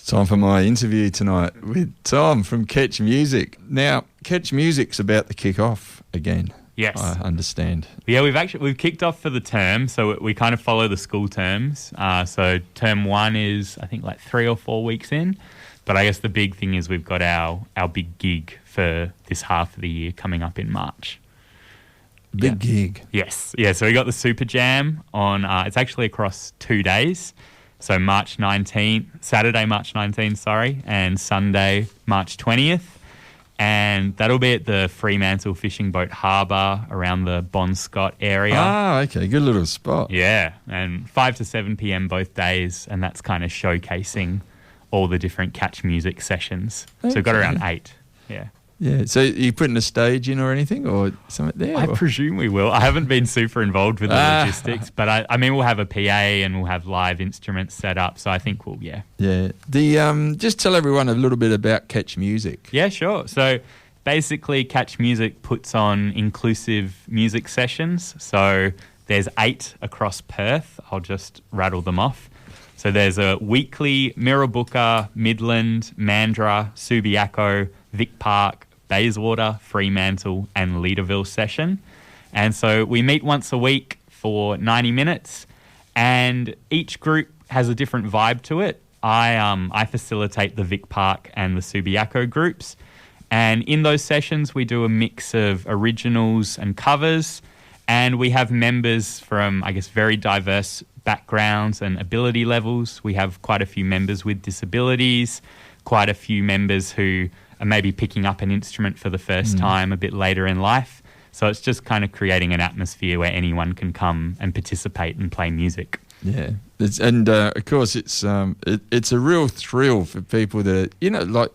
Time for my interview tonight with Tom from Catch Music. Now, Catch Music's about to kick off again. Yes. I understand. Yeah, we've kicked off for the term, so we kind of follow the school terms. So term 1 is, I think, like 3 or 4 weeks in. But I guess the big thing is we've got our big gig for this half of the year coming up in March. Big gig. Yes. Yeah, so we got the Super Jam on, it's actually across 2 days. So Saturday, March 19th, and Sunday, March 20th. And that'll be at the Fremantle Fishing Boat Harbour around the Bonscott area. Ah, okay. Good little spot. Yeah, and 5 to 7 p.m. both days, and that's kind of showcasing all the different Catch Music sessions. Okay. So we've got around 8, yeah. Yeah, so are you putting a stage in or anything or something there? I presume we will. I haven't been super involved with the logistics, but I mean, we'll have a PA and we'll have live instruments set up, so I think we'll, yeah. Yeah. Just tell everyone a little bit about Catch Music. Yeah, sure. So basically, Catch Music puts on inclusive music sessions. So there's 8 across Perth. I'll just rattle them off. So there's a weekly Mirrabooka, Midland, Mandurah, Subiaco, Vic Park, Bayswater, Fremantle and Leaderville session. And so we meet once a week for 90 minutes and each group has a different vibe to it. I facilitate the Vic Park and the Subiaco groups. And in those sessions, we do a mix of originals and covers. And we have members from, I guess, very diverse backgrounds and ability levels. We have quite a few members with disabilities, quite a few members who are maybe picking up an instrument for the first time a bit later in life. So it's just kind of creating an atmosphere where anyone can come and participate and play music. Yeah, of course it's a real thrill for people that, like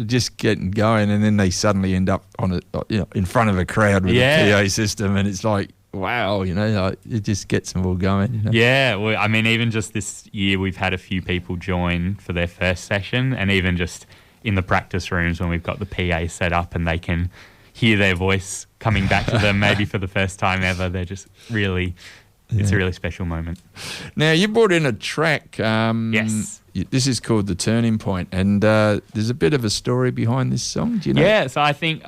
just getting going and then they suddenly end up on in front of a crowd with a PA system and it's like, wow, it just gets them all going. Yeah, well, I mean, even just this year we've had a few people join for their first session and even just in the practice rooms when we've got the PA set up and they can hear their voice coming back to them maybe for the first time ever. They're just really, it's a really special moment. Now, you brought in a track. Yes. This is called The Turning Point, and there's a bit of a story behind this song. Do you know? Yeah, so I think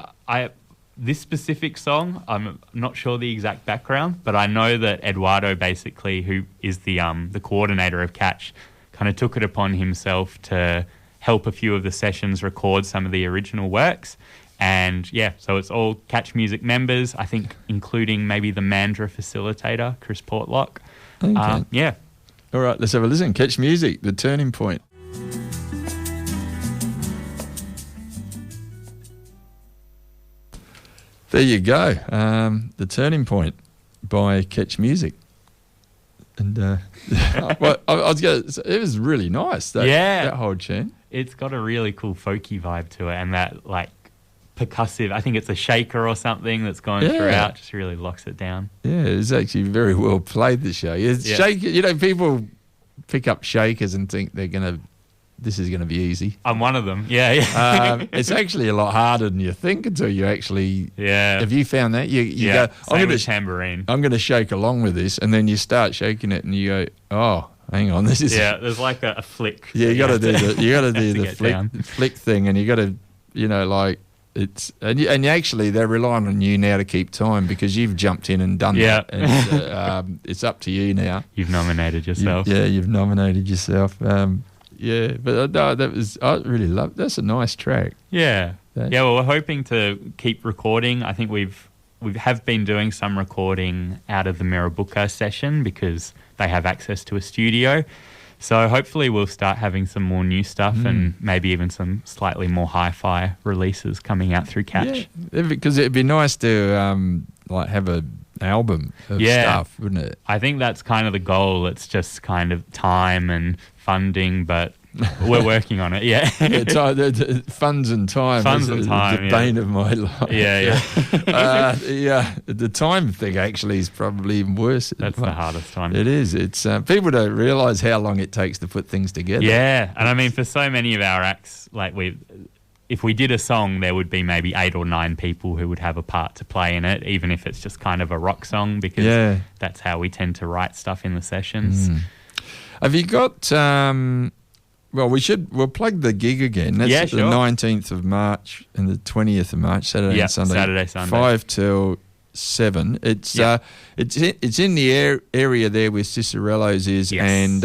this specific song, I'm not sure the exact background, but I know that Eduardo basically, who is the coordinator of Catch, kind of took it upon himself to help a few of the sessions record some of the original works. And yeah, so it's all Catch Music members, I think including maybe the Mandurah facilitator, Chris Portlock. Okay. Yeah. All right, let's have a listen. Catch Music, The Turning Point. There you go. The Turning Point by Catch Music. And well, it was really nice, that whole tune. It's got a really cool folky vibe to it and that like percussive, I think it's a shaker or something that's going throughout, just really locks it down. Yeah, it's actually very well played, the show. People pick up shakers and think this is going to be easy. I'm one of them, yeah. It's actually a lot harder than you think until you actually... Yeah. Have you found that? You go, same with tambourine. I'm going to shake along with this, and then you start shaking it and you go, oh, hang on, this is... Yeah, there's like a flick. Yeah, you got to do the flick thing, and you got to, it's... And actually, they're relying on you now to keep time because you've jumped in and done that. And it's up to you now. You've nominated yourself. You've nominated yourself. Yeah, but no, I really love. That's a nice track. Yeah, well, we're hoping to keep recording. I think we have been doing some recording out of the Mirrabooka session because they have access to a studio. So hopefully we'll start having some more new stuff and maybe even some slightly more hi-fi releases coming out through Catch. Yeah, because it'd be nice to have an album of stuff, wouldn't it? I think that's kind of the goal. It's just kind of time and funding, but we're working on it. Yeah, funds and time. Funds and time. The bane of my life. Yeah. The time thing actually is probably even worse. That's the hardest one. It is. It's people don't realise how long it takes to put things together. Yeah, and I mean for so many of our acts, if we did a song, there would be maybe 8 or 9 people who would have a part to play in it, even if it's just kind of a rock song, because that's how we tend to write stuff in the sessions. Have you got Well, we'll plug the gig again. That's the 19th of March and the 20th of March, Saturday and Sunday. Saturday, Sunday. 5 till 7. It's in the area there where Cicerello's is, and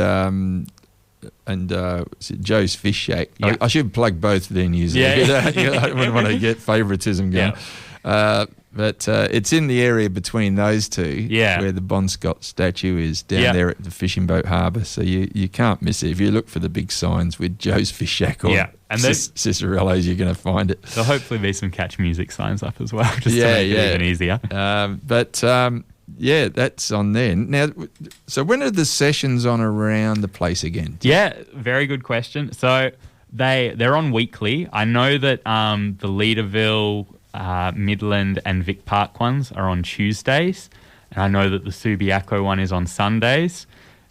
is it Joe's Fish Shack. Yep. I should plug both venues. I wouldn't want to get favouritism going. But it's in the area between those two, where the Bon Scott statue is down there at the Fishing Boat Harbour. So you can't miss it. If you look for the big signs with Joe's Fish Shack or Cicerello's, you're going to find it. There'll hopefully be some catch music signs up as well, just to make it even easier. That's on there. Now, so when are the sessions on around the place again? Yeah, very good question. So they're on weekly. I know that the Leaderville, Midland and Vic Park ones are on Tuesdays, and I know that the Subiaco one is on Sundays.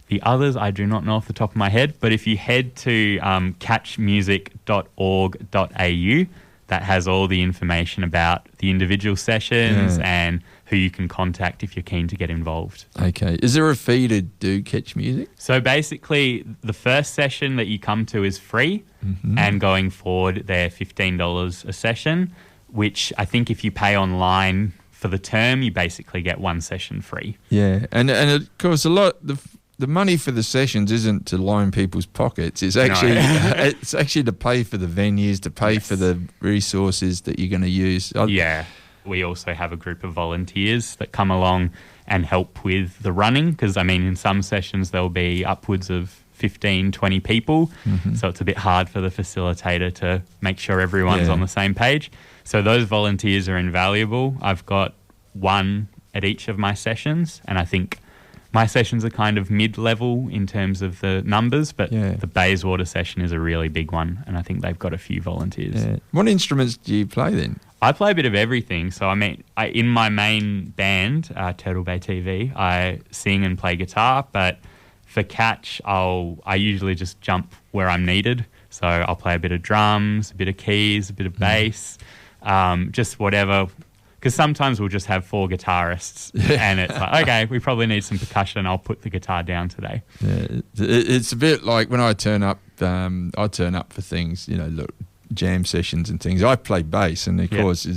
The others I do not know off the top of my head, but if you head to catchmusic.org.au, that has all the information about the individual sessions and who you can contact if you're keen to get involved. Okay. Is there a fee to do catch music? So basically, the first session that you come to is free, and going forward, they're $15 a session, which I think if you pay online for the term, you basically get one session free. Yeah, and of course, the money for the sessions isn't to line people's pockets. It's actually it's actually to pay for the venues, to pay for the resources that you're going to use. We also have a group of volunteers that come along and help with the running, because, I mean, in some sessions there'll be upwards of 15, 20 people, so it's a bit hard for the facilitator to make sure everyone's on the same page. So those volunteers are invaluable. I've got one at each of my sessions, and I think my sessions are kind of mid-level in terms of the numbers, but the Bayswater session is a really big one, and I think they've got a few volunteers. Yeah. What instruments do you play then? I play a bit of everything. So, I mean, in my main band, Turtle Bay TV, I sing and play guitar, but for catch, I usually just jump where I'm needed. So I'll play a bit of drums, a bit of keys, a bit of bass, just whatever. Because sometimes we'll just have 4 guitarists and it's like, okay, we probably need some percussion. I'll put the guitar down today. Yeah, it's a bit like when I turn up for things, jam sessions and things. I play bass, and of course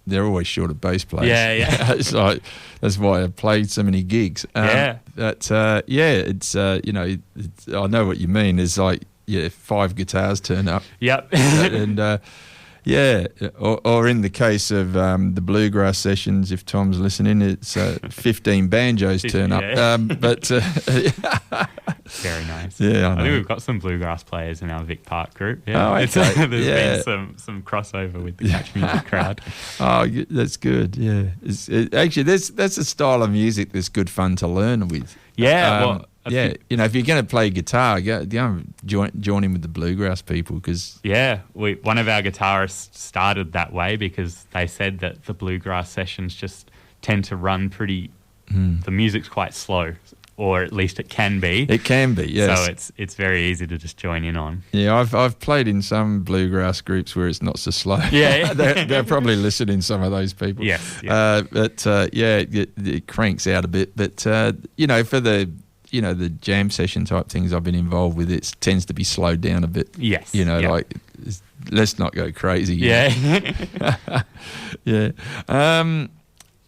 they're always short of bass players. It's like, that's why I played so many gigs. It's I know what you mean. There's like 5 guitars turn up. And or in the case of the bluegrass sessions, if Tom's listening, it's 15 banjos turn up. Very nice. Yeah, I think we've got some bluegrass players in our Vic Park group. There's been some crossover with the catch music crowd. Oh, that's good. Yeah, actually, that's a style of music that's good fun to learn with. If you're going to play guitar, go join in with the bluegrass people, because one of our guitarists started that way because they said that the bluegrass sessions just tend to run pretty. The music's quite slow, or at least it can be. It can be, yes. So it's very easy to just join in on. Yeah, I've played in some bluegrass groups where it's not so slow. Yeah, they're probably listening, some of those people. Yes. It cranks out a bit, but for the jam session type things I've been involved with, it tends to be slowed down a bit. Yes. Like, let's not go crazy. Yeah.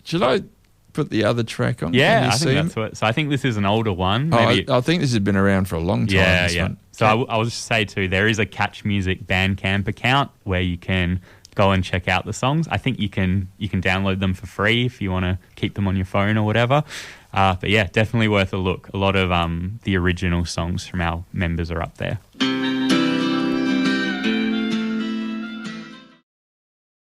Should I put the other track on? Yeah, I think that's what. So I think this is an older one. Maybe I think this has been around for a long time. Yeah. So I'll just say too, there is a Catch Music Bandcamp account where you can go and check out the songs. I think you can download them for free if you want to keep them on your phone or whatever. But yeah, definitely worth a look. A lot of the original songs from our members are up there.